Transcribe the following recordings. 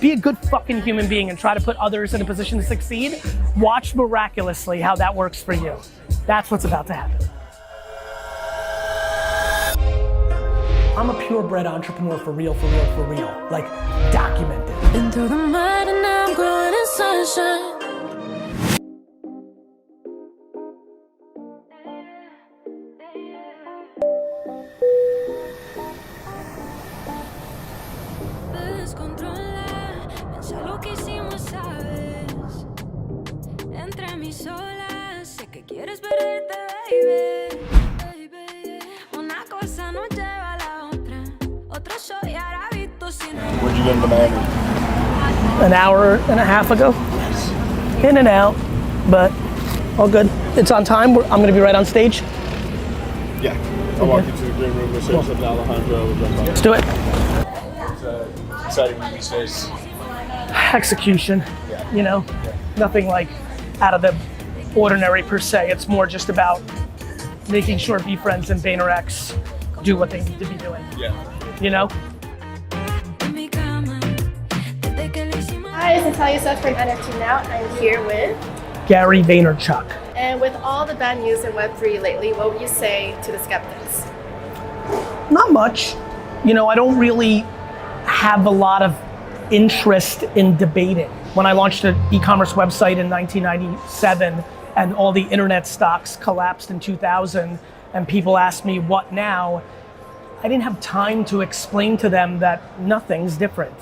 be a good fucking human being and try to put others in a position to succeed. Watch miraculously how that works for you. That's what's about to happen. I'm a purebred entrepreneur for real, like documented. Been through the mud and now I'm growing in sunshine. Descontrola, piensa lo que hicimos, sabes. Entre mis olas, sé que quieres perderte, baby. Una cosa no lleva a la otra. Otro show y ahora visto sin. Where'd you get into Miami? An hour and a half ago. In and out, but all good. It's on time. I'm gonna be right on stage. Yeah. I'll walk you to the green room. We'll say something to Alejandro. Let's do it. It's exciting movie space. Execution, you know, nothing like out of the ordinary per se. It's more just about making sure VeeFriends and VaynerX do what they need to be doing. Yeah. You know? Hi, this is Natalia Seth from NFTNow. I'm here with Gary Vaynerchuk. And with all the bad news in Web3 lately, what would you say to the skeptics? Not much. You know, I don't really have a lot of interest in debating. When I launched an e-commerce website in 1997 and all the internet stocks collapsed in 2000 and people asked me what now, I didn't have time to explain to them that nothing's different.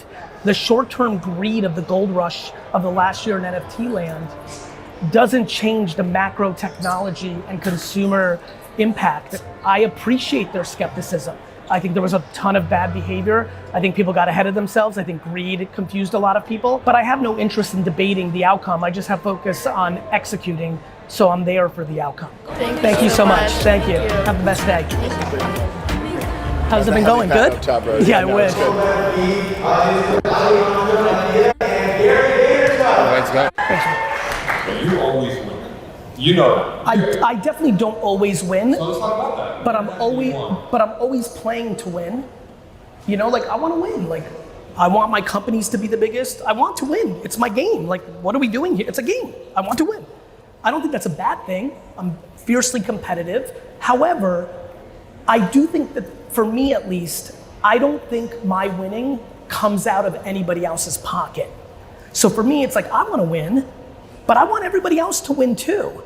The short-term greed of the gold rush of the last year in NFT land doesn't change the macro technology and consumer impact. I appreciate their skepticism. I think there was a ton of bad behavior. I think people got ahead of themselves. I think greed confused a lot of people. But I have no interest in debating the outcome. I just have focus on executing, so I'm there for the outcome. Thank you so much. Thank you. Have the best day. How's it been going? Good? Top row. Yeah, I wish. You always win. You know that. I definitely don't always win. So let's talk about that. But I'm always playing to win. You know, like I want to win. Like I want my companies to be the biggest. I want to win. It's my game. Like what are we doing here? It's a game. I want to win. I don't think that's a bad thing. I'm fiercely competitive. However, I do think that for me at least, I don't think my winning comes out of anybody else's pocket. So for me, it's like I want to win, but I want everybody else to win too.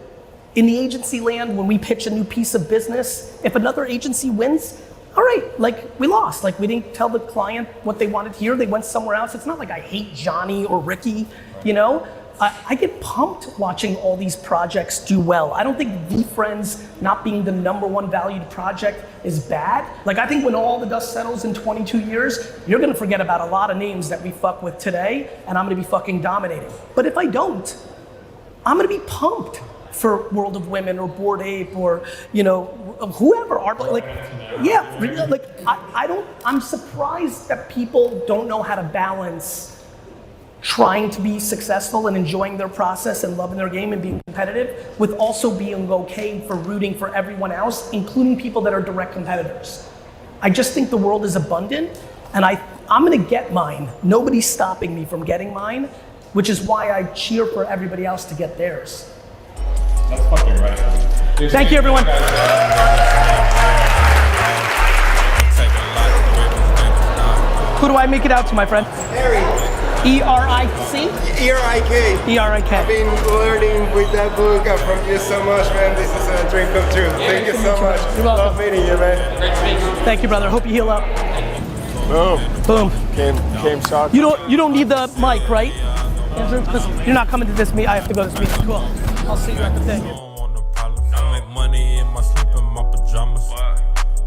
In the agency land, when we pitch a new piece of business, if another agency wins, all right, like we lost. Like we didn't tell the client what they wanted to hear, they went somewhere else. It's not like I hate Johnny or Ricky, you know? I get pumped watching all these projects do well. I don't think VeeFriends not being the #1 valued project is bad. Like I think when all the dust settles in 22 years, you're gonna forget about a lot of names that we fuck with today, and I'm gonna be fucking dominating. But if I don't, I'm gonna be pumped for World of Women or Bored Ape or, you know, whoever, like, yeah, like I'm surprised that people don't know how to balance trying to be successful and enjoying their process and loving their game and being competitive with also being okay for rooting for everyone else, including people that are direct competitors. I just think the world is abundant and I'm gonna get mine. Nobody's stopping me from getting mine, which is why I cheer for everybody else to get theirs. That's fucking right. Thank you, everyone. Who do I make it out to, my friend? Gary. E-R-I-C? E-R-I-K. E-R-I-K. I've been learning with that book from you so much, man. This is a dream come true. Thank you so much. You're welcome. Love meeting you, man. Great speech. Thank you, brother. Hope you heal up. Boom. Boom. Came shot. You don't need the mic, right? You're not coming to this meeting. I have to go to this meeting. Cool. I'll see you at the thing. I make money in my sleep in my pajamas.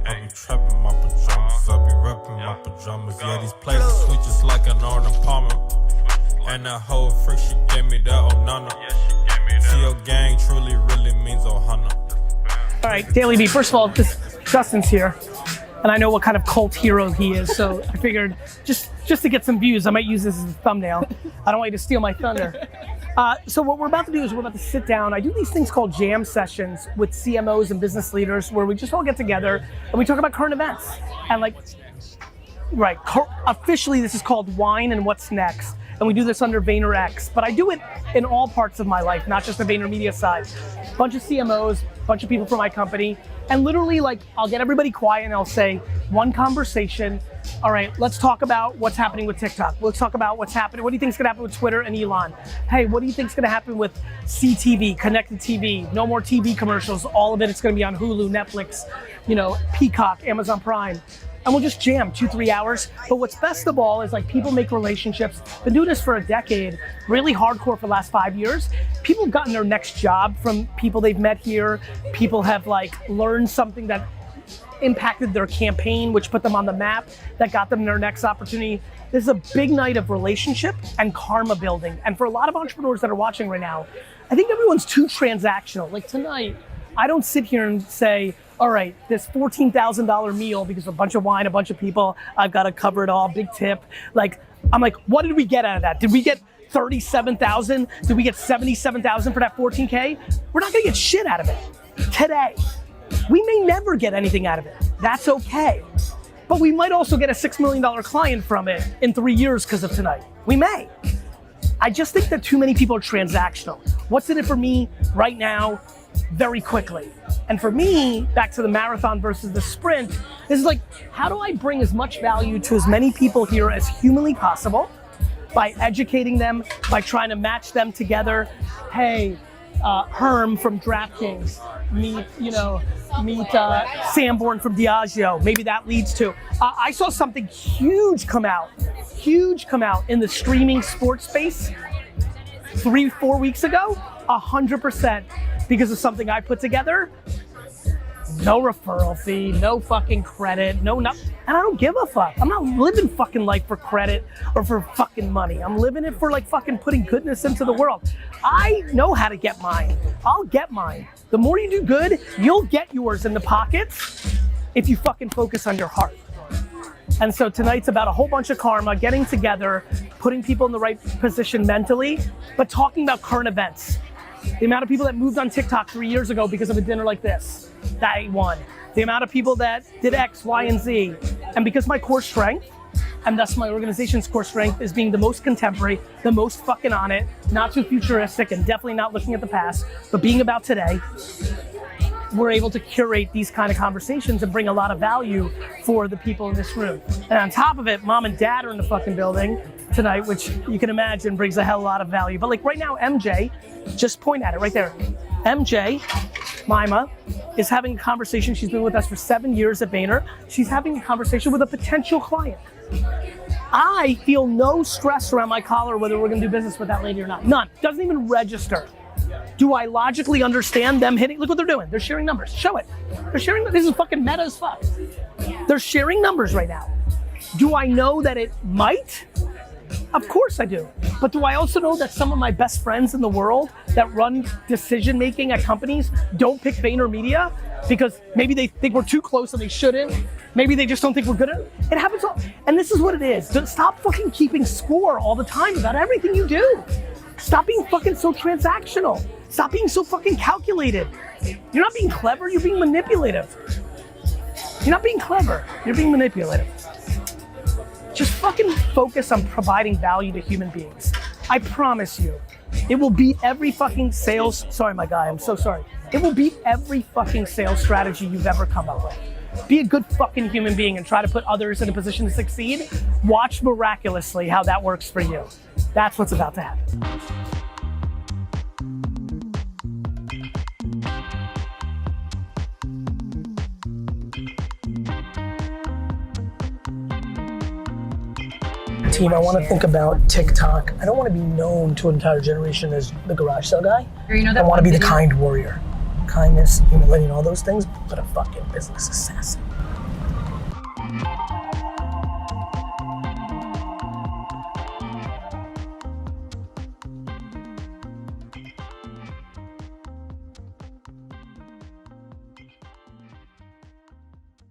I be trapping my pajamas. I be repping my pajamas. Yeah, these places sweet just like an orange apartment. And that whole freak, she gave me that oh nana. See your gang truly really means ohana. All right, DailyVee. First of all, Justin's here, and I know what kind of cult hero he is. So I figured just to get some views, I might use this as a thumbnail. I don't want you to steal my thunder. So what we're about to do is we're about to sit down. I do these things called jam sessions with CMOs and business leaders where we just all get together and we talk about current events. And like, Right, officially this is called Wine and What's Next. And we do this under VaynerX, but I do it in all parts of my life, not just the VaynerMedia side. Bunch of CMOs, bunch of people from my company, and literally like, I'll get everybody quiet and I'll say, one conversation, all right, let's talk about what's happening with TikTok. Let's talk about what's happening, what do you think is gonna happen with Twitter and Elon? Hey, what do you think is gonna happen with CTV, connected TV, no more TV commercials, all of it's gonna be on Hulu, Netflix, you know, Peacock, Amazon Prime. And we'll just jam 2-3 hours. But what's best of all is like people make relationships. Been doing this for a decade, really hardcore for the last 5 years. People have gotten their next job from people they've met here. People have like learned something that impacted their campaign, which put them on the map, that got them their next opportunity. This is a big night of relationship and karma building. And for a lot of entrepreneurs that are watching right now, I think everyone's too transactional. Like tonight, I don't sit here and say, all right, this $14,000 meal, because a bunch of wine, a bunch of people, I've got to cover it all, big tip. Like, I'm like, what did we get out of that? Did we get 37,000? Did we get 77,000 for that 14K? We're not gonna get shit out of it today. We may never get anything out of it. That's okay. But we might also get a $6 million client from it in 3 years because of tonight. We may. I just think that too many people are transactional. What's in it for me right now, very quickly? And for me, back to the marathon versus the sprint, this is like, how do I bring as much value to as many people here as humanly possible by educating them, by trying to match them together? Hey, Herm from DraftKings, meet Sanborn from Diageo. Maybe that leads to, I saw something huge come out in the streaming sports space 3-4 weeks ago, 100% because of something I put together. No referral fee, no fucking credit, no, and I don't give a fuck. I'm not living fucking life for credit or for fucking money. I'm living it for like fucking putting goodness into the world. I know how to get mine. I'll get mine. The more you do good, you'll get yours in the pockets if you fucking focus on your heart. And so tonight's about a whole bunch of karma, getting together, putting people in the right position mentally, but talking about current events. The amount of people that moved on TikTok 3 years ago because of a dinner like this, that ain't one. The amount of people that did X, Y, and Z. And because my core strength, and thus my organization's core strength, is being the most contemporary, the most fucking on it, not too futuristic, and definitely not looking at the past, but being about today, we're able to curate these kind of conversations and bring a lot of value for the people in this room. And on top of it, mom and dad are in the fucking building tonight, which you can imagine brings a hell of a lot of value. But like right now, MJ, just point at it right there. MJ, Mima, is having a conversation. She's been with us for 7 years at Vayner. She's having a conversation with a potential client. I feel no stress around my collar whether we're gonna do business with that lady or not. None, doesn't even register. Do I logically understand them hitting? Look what they're doing. They're sharing numbers. Show it. They're sharing. This is fucking meta as fuck. They're sharing numbers right now. Do I know that it might? Of course I do. But do I also know that some of my best friends in the world that run decision making at companies don't pick VaynerMedia because maybe they think we're too close and they shouldn't? Maybe they just don't think we're good at it. It happens all. And this is what it is. Stop fucking keeping score all the time about everything you do. Stop being fucking so transactional. Stop being so fucking calculated. You're not being clever, you're being manipulative. You're not being clever, you're being manipulative. Just fucking focus on providing value to human beings. I promise you, it will beat every fucking sales, sorry my guy, I'm so sorry. It will beat every fucking sales strategy you've ever come up with. Be a good fucking human being and try to put others in a position to succeed. Watch miraculously how that works for you. That's what's about to happen. Team, I want to think about TikTok. I don't want to be known to an entire generation as the garage sale guy. I want to be the kind warrior. Kindness, humility, and all those things, but a fucking business assassin.